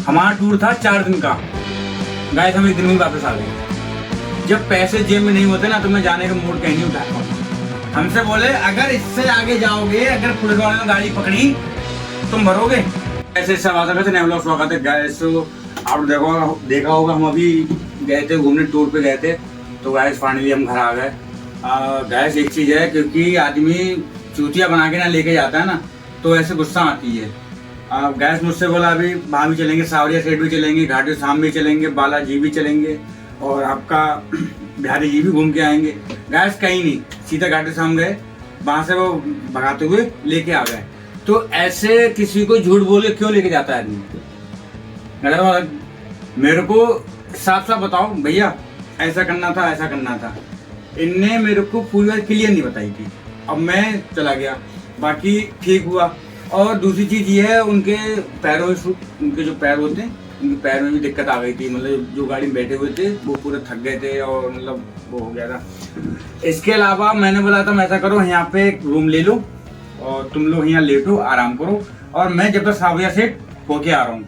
हमारा टूर था 4 दिन का। गाइस हम एक दिन में वापस आ गए। जब पैसे जेब में नहीं होते ना तो मैं जाने का मूड कहीं नहीं उठाता हूँ। हमसे बोले अगर इससे आगे जाओगे, अगर पुलिस वाले ने गाड़ी पकड़ी तुम भरोगे। ऐसे सब आता कहते नहीं स्वागत है गैस। आप देखा होगा हम अभी गए थे घूमने, टूर पे गए थे, तो गैस फाइनली हम घर आ गए। गैस एक चीज है, क्योंकि आदमी चूतिया बना के ना लेके जाता है ना तो ऐसे गुस्सा आती है। गैस मुझसे बोला अभी वहाँ भी चलेंगे, सावरिया सेठ भी चलेंगे, घाटी शाम भी चलेंगे, बालाजी भी चलेंगे और आपका बिहारी जी भी घूम के आएंगे। गैस कहीं नहीं, सीधा घाटी शाम गए, वहां से वो भगाते हुए लेके आ गए। तो ऐसे किसी को झूठ बोले क्यों लेके जाता है आदमी? मेरे को साफ साफ बताओ भैया, ऐसा करना था, ऐसा करना था। इनने मेरे को पूरी बात क्लियर नहीं बताई थी। अब मैं चला गया, बाकी ठीक हुआ। और दूसरी चीज ये है, उनके पैरों में उनके जो पैर होते हैं, उनके पैर में भी दिक्कत आ गई थी। मतलब जो गाड़ी में बैठे हुए थे वो पूरे थक गए थे और मतलब वो हो गया था। इसके अलावा मैंने बोला था मैं ऐसा करो, यहाँ पे एक रूम ले लो और तुम लोग यहाँ लेटो, आराम करो, और मैं जब तक सावरिया सेठ होके आ रहा हूँ,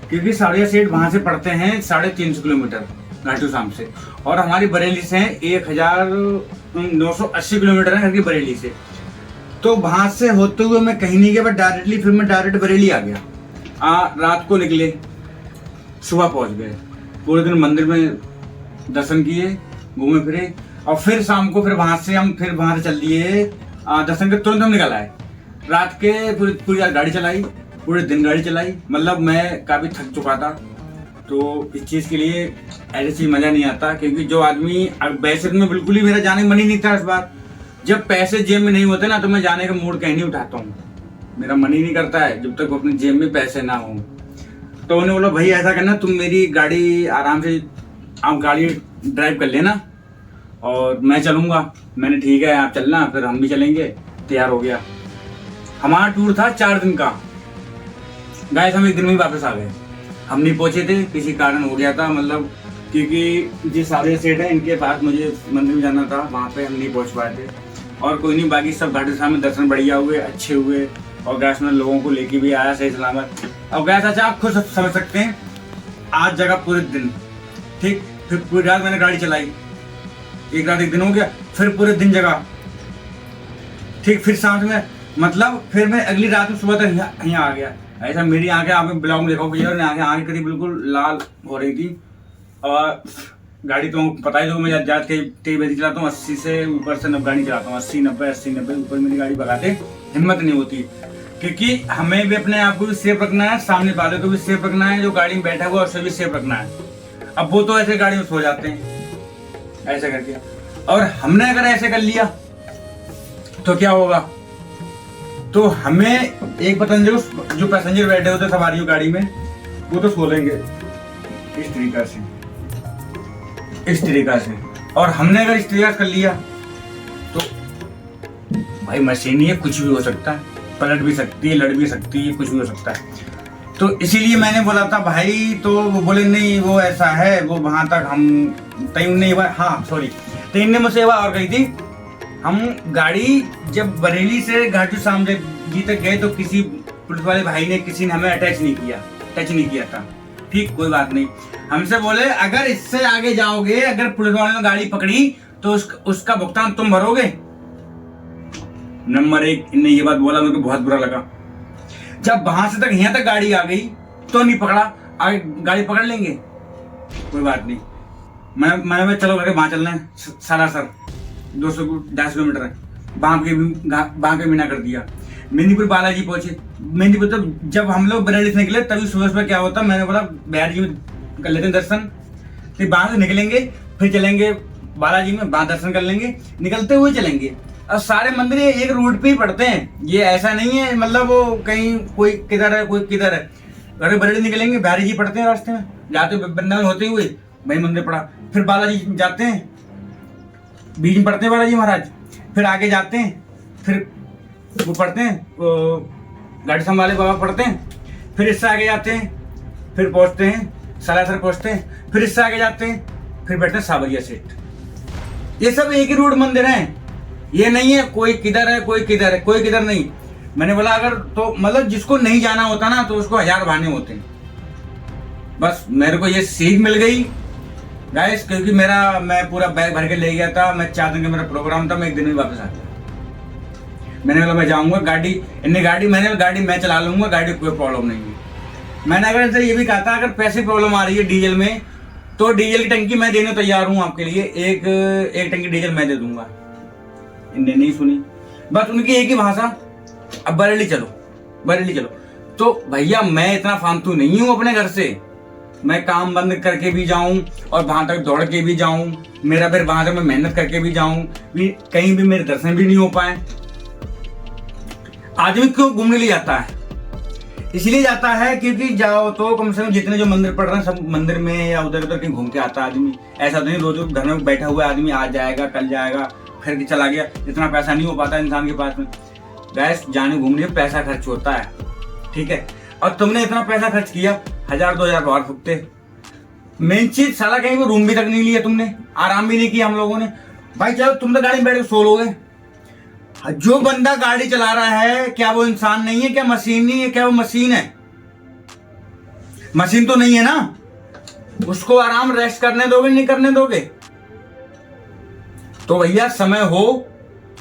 क्योंकि सावरिया सेठ वहां से पड़ते हैं 350 किलोमीटर घाटू शाम से, और हमारी बरेली से 1980 किलोमीटर है घर बरेली से। तो वहां से होते हुए मैं कहीं नहीं गया, बट फिर मैं डायरेक्ट बरेली आ गया। रात को निकले, सुबह पहुंच गए, पूरे दिन मंदिर में दर्शन किए, घूमे फिरे, और फिर शाम को फिर वहां से चल दिए दर्शन के तुरंत हम निकल आए। रात के पूरी रात गाड़ी चलाई, पूरे दिन गाड़ी चलाई। मतलब मैं काफी थक चुका था, तो इस चीज के लिए ऐसी चीज मजा नहीं आता। क्योंकि जो आदमी वैसे में बिल्कुल ही मेरा जाने का मन ही नहीं था इस बार। जब पैसे जेब में नहीं होते ना तो मैं जाने का मूड कहीं नहीं उठाता हूँ। मेरा मन ही नहीं करता है जब तक अपनी जेब में पैसे ना हो। तो उन्होंने बोला भाई ऐसा करना, तुम मेरी गाड़ी आराम से आप गाड़ी ड्राइव कर लेना और मैं चलूंगा। मैंने ठीक है आप चलना, फिर हम भी चलेंगे। तैयार हो गया। हमारा टूर था 4 दिन का। गाइस हम एक दिन में वापस आ गए। हम नहीं पहुंचे थे, किसी कारण हो गया था, मतलब क्योंकि जिस सावरिया सेठ है इनके पास मुझे मंदिर में जाना था, वहाँ पे हम नहीं पहुंच पाए थे। और कोई नहीं, बाकी सब घाटी शाम में दर्शन बढ़िया हुए, अच्छे हुए, और गैस में लोगों को लेके भी आया सही सलामत। और गैस अच्छा आप खुद समझ सकते हैं, आज जगह पूरे दिन, ठीक, फिर पूरी रात मैंने गाड़ी चलाई, एक रात एक दिन हो गया, फिर पूरे दिन जगह, ठीक, फिर शाम में मतलब फिर मैं अगली रात में सुबह तक यहाँ आ गया। ऐसा मेरी आंखें, आपने ब्लॉग में देखा होगा, आंखें करीब बिल्कुल लाल हो रही थी। और गाड़ी तो पता ही, तो मैं जात के तेज बजे चलाता हूँ, 80 से ऊपर से 90 गाड़ी चलाता हूँ, 80-90 ऊपर मेरी गाड़ी भगाते हिम्मत नहीं होती। क्योंकि हमें भी अपने आप को भी सेफ रखना है, सामने वाले को भी सेफ रखना है, जो गाड़ी में बैठा हुआ है उसे भी सेफ रखना है। अब वो तो ऐसे गाड़ी में सो जाते हैं ऐसे करके, और हमने अगर ऐसे कर लिया तो क्या होगा? तो हमें एक पैसेंजर, जो पैसेंजर बैठे होते सवारियों गाड़ी में, वो तो सो लेंगे इस तरीका से। और हमने अगर इस तरीका कर लिया तो भाई मशीन ही है, कुछ भी हो सकता है, पलट भी सकती है, लड़ भी सकती है, कुछ भी हो सकता है। तो इसीलिए मैंने बोला था भाई, तो वो बोले नहीं वो ऐसा है, वो वहां तक हम तय नहीं हुआ। हाँ सॉरी, तो इनने मुझसे और कही थी, हम गाड़ी जब बरेली से घाटी शाम जी तक गए तो किसी पुलिस वाले भाई ने, किसी ने हमें टच नहीं किया था। ठीक, कोई बात नहीं। हमसे बोले अगर इससे आगे जाओगे, अगर पुलिस वाले ने गाड़ी पकड़ी तो उसका भुगतान तुम भरोगे। नंबर 1, इनने ये बात बोला, मेरे को बहुत बुरा लगा। जब वहां से तक यहाँ तक गाड़ी आ गई तो नहीं पकड़ा, आगे गाड़ी पकड़ लेंगे, कोई बात नहीं। मैं चलो करके वहां चलना है, सरासर 200-250 किलोमीटर है, वहां के मना कर दिया। मेहंदीपुर बालाजी पहुंचे। मेहंदीपुर तब जब हम लोग बरेली से निकले तभी सुबह क्या होता, मैंने बोला बिहारी जी में कर लेते हैं दर्शन, फिर वहां से निकलेंगे, फिर चलेंगे बालाजी में, वहां दर्शन कर लेंगे, निकलते हुए चलेंगे। और सारे मंदिर एक रूट पे ही पड़ते हैं, ये ऐसा नहीं है मतलब वो कहीं कोई किधर है कोई किधर है। अगर बरेली निकलेंगे, बिहारी जी पड़ते हैं रास्ते में, जाते हुए वृंदावन होते हुए वही मंदिर पड़ा, फिर बालाजी जाते हैं, बीच में पढ़ते हैं बालाजी महाराज, फिर आगे जाते हैं, फिर वो पढ़ते हैं गाड़ी संभाले बाबा पढ़ते हैं, फिर इससे आगे जाते हैं, फिर पहुंचते हैं सलासर पहुंचते हैं, फिर इससे आगे जाते हैं, फिर बैठते हैं सावरिया सेठ। ये सब एक ही रूट मंदिर हैं, ये नहीं है कोई किधर है कोई किधर है, कोई किधर नहीं। मैंने बोला अगर तो मतलब जिसको नहीं जाना होता ना तो उसको 1000 बहाने होते हैं। बस मेरे को ये सीख मिल गई गाइस, क्योंकि मैं पूरा बैग भर के ले गया था। मैं 4 दिन का मेरा प्रोग्राम था, मैं 1 दिन में वापस आ गया। मैंने बोला मैं जाऊंगा, गाड़ी मैं चला लूंगा, गाड़ी कोई प्रॉब्लम नहीं है। मैंने अगर इनसे ये भी कहा था, अगर पैसे प्रॉब्लम आ रही है डीजल में तो डीजल की टंकी मैं देने तैयार हूँ आपके लिए, एक टंकी डीजल मैं दे दूंगा। इनने नहीं सुनी, बस उनकी एक ही भाषा, अब बरेली चलो। तो भैया मैं इतना फालतू नहीं हूं अपने घर से, मैं काम बंद करके भी जाऊं और वहां तक दौड़ के भी जाऊं, मेरा फिर वहां तक मैं मेहनत करके भी जाऊं, कहीं भी मेरे दर्शन भी नहीं हो पाए। आदमी क्यों घूमने लिए जाता है? इसलिए जाता है क्योंकि जाओ तो कम से कम जितने जो मंदिर पड़ रहे हैं सब मंदिर में या उधर उधर कहीं घूम के आता है आदमी। ऐसा तो नहीं रोज घर में बैठा हुआ आदमी आज जाएगा कल जाएगा फिर के चला गया। इतना पैसा नहीं हो पाता इंसान के पास में। गैस जाने घूमने में पैसा खर्च होता है, ठीक है। और तुमने इतना पैसा खर्च किया, 1000-2000 बाहर फुकते। मेन चीज साला कहीं को रूम भी तक नहीं लिया तुमने, आराम भी नहीं किया हम लोगों ने। भाई चलो तुम तो गाड़ी में बैठ के सो लोगे। जो बंदा गाड़ी चला रहा है क्या वो इंसान नहीं है? क्या मशीन नहीं है? क्या वो मशीन है? मशीन तो नहीं है ना। उसको आराम रेस्ट करने दोगे नहीं करने दोगे? तो भैया समय हो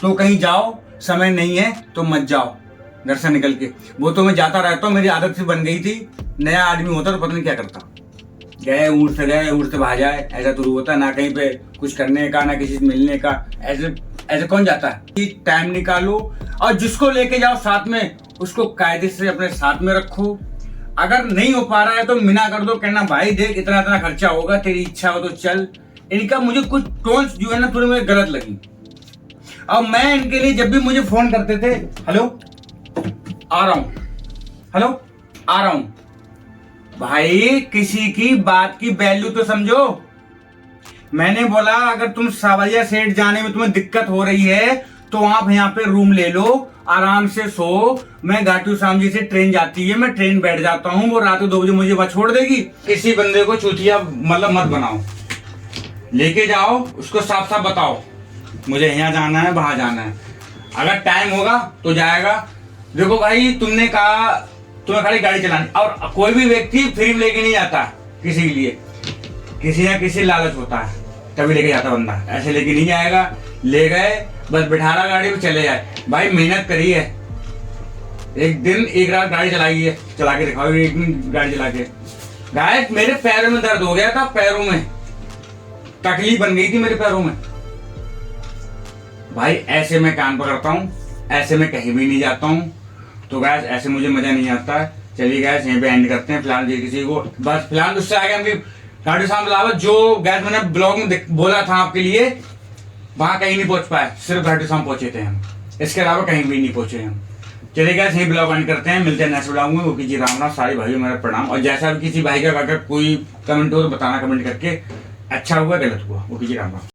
तो कहीं जाओ, समय नहीं है तो मत जाओ घर से निकल के। वो तो मैं जाता रहता हूँ, मेरी आदत से बन गई थी। नया आदमी होता तो पता नहीं क्या करता, गए ऊँट से भाग जाए, ऐसा तो होता ना कहीं पे कुछ करने का ना किसी से मिलने का। ऐसे कौन जाता है? टाइम निकालो और जिसको लेके जाओ साथ में उसको कायदे से अपने साथ में रखो। अगर नहीं हो पा रहा है तो मना कर दो, कहना भाई देख इतना इतना खर्चा होगा, तेरी इच्छा हो तो चल। इनका मुझे कुछ टोन्स जो है ना थोड़ी मुझे गलत लगी। अब मैं इनके लिए जब भी मुझे फोन करते थे, हेलो आ रहा हूं, हेलो आ रहा हूं। भाई किसी की बात की वैल्यू तो समझो। मैंने बोला अगर तुम सावरिया सेठ जाने में तुम्हें दिक्कत हो रही है तो आप यहाँ पे रूम ले लो, आराम से सो। मैं घाटू श्याम जी से ट्रेन जाती है, मैं ट्रेन बैठ जाता हूँ, वो रात को 2 बजे मुझे वहां छोड़ देगी। किसी बंदे को चूतिया मतलब मत बनाओ, लेके जाओ उसको साफ साफ बताओ मुझे यहाँ जाना है वहां जाना है। अगर टाइम होगा तो जाएगा। देखो भाई तुमने कहा तुम्हें खाली गाड़ी चलानी, और कोई भी व्यक्ति फ्री में लेके नहीं जाता किसी के लिए, किसी ना किसी लालच होता है तभी लेके जाता बंदा। ऐसे लेके नहीं जाएगा, ले गए बस बिठाना गाड़ी में चले जाए। भाई मेहनत करी है, एक दिन एक रात गाड़ी चलाई है, चला के दिखाओ एक दिन गाड़ी चला के। गायक मेरे पैरों में दर्द हो गया था, पैरों में तकलीफ बन गई थी मेरे पैरों में। भाई ऐसे मैं कान पकड़ता हूँ, ऐसे मैं कहीं भी नहीं जाता हूँ। तो गैस ऐसे मुझे मजा नहीं आता है। चलिए गैस यहीं पे एंड करते हैं फिलहाल। किसी को बस फिलहाल उससे आगे हम घाटू श्याम लावत जो गैस मैंने ब्लॉग में बोला था आपके लिए, वहां कहीं नहीं पहुंच पाए, सिर्फ घाटू श्याम पहुंचे थे हम, इसके अलावा कहीं भी नहीं पहुंचे हम। चलिए गैस यही ब्लॉग एंड करते हैं, मिलते हैं नेक्स्ट ब्लॉग में। वो कीजिए राम राम, सारे भाइयों मेरा प्रणाम। और जैसा भी किसी भाई का अगर कोई कमेंट हो तो बताना कमेंट करके, अच्छा हुआ गलत हुआ, वो कीजिए राम राम।